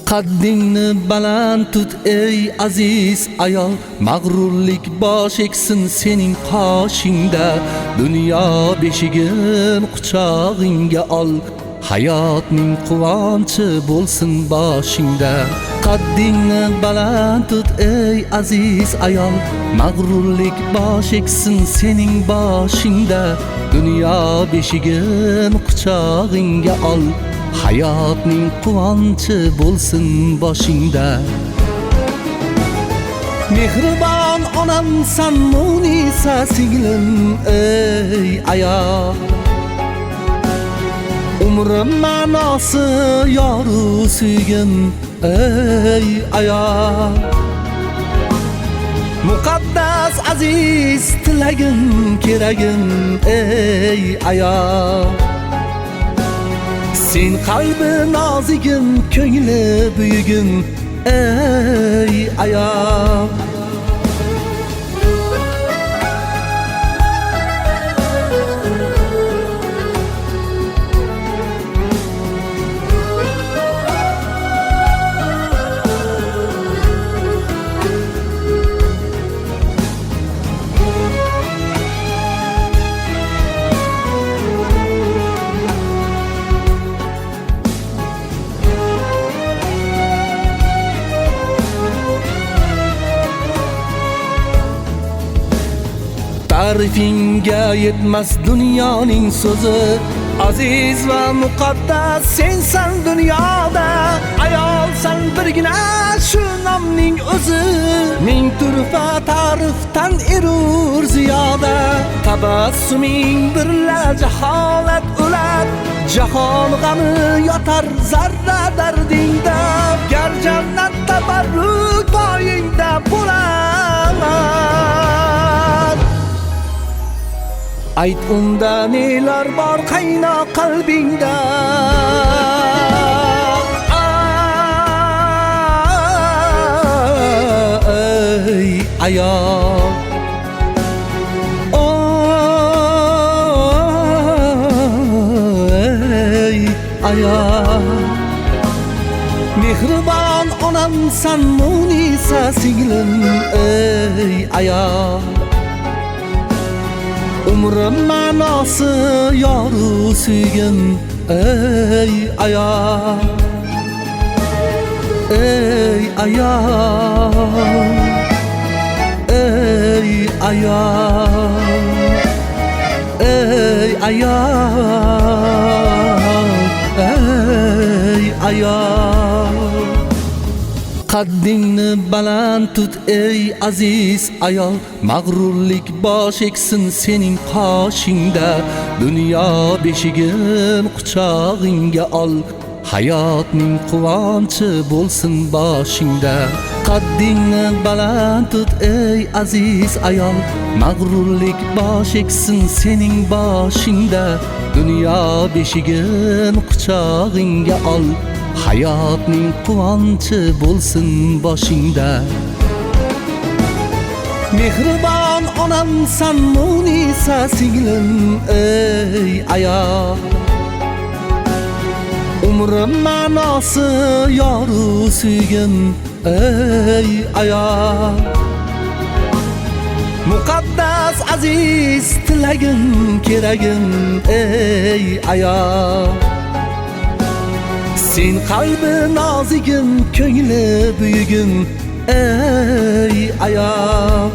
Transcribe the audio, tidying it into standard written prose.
Qaddingni baland tut ey aziz ayol, mag'rurlik bosh eksin sening qoshingda. Dunyo beshigin quchog'ingga ol, hayotning quvonchi bo'lsin boshingda. Qaddingni baland tut ey aziz ayol, mag'rurlik bosh eksin sening boshingda. Dunyo beshigin quchog'ingga ol, hayotning quvonchi bo'lsin boshingda. Mehribon onamsan Munisa singlim ey ayol, umrim ma'nosi yoru suygim ey ayol. Muqaddas aziz tilagim keragim ey ayol. Sen qalbi nozigim, ko'ngli buyugim ey ayol. Ta'rifinga yetmas dunyoning so'zi, aziz va muqaddas sensan dunyoda. Ayolsan birgina shu nomning o'zi, ming turfa ta'rifdan erur ziyoda. Tabassuming birla jaholat o'lar, jahon g'ami yotar zarra dardingda. Gar jannat tabarruk poyingda bo'lar, ayt unda nelar bor qaynoq qalbingda. Ey ayol, ey ayol. Mehribon onamsan Munisa singlim ey ayol, umrim ma'nosi yoru suygim ey ayol. Ey ayol, ey ayol, ey ayol, ey ayol. Qaddingni baland tut ey aziz ayol, mag'rurlik bosh eksin sening qoshingda. Dunyo beshigin quchog'ingga ol, hayotning quvonchi bo'lsin boshingda. Qaddingni baland tut ey aziz ayol, mag'rurlik bosh eksin sening boshingda. Dunyo beshigin quchog'ingga ol, hayotning quvonchi bo'lsin boshingda. Mehribon onamsan Munisa singlim ey ayol, umrim ma'nosi yoru suygim ey ayol. Muqaddas aziz tilagim keragim ey ayol. Sen qalbi nozigim, ko'ngli buyugim ey ayol.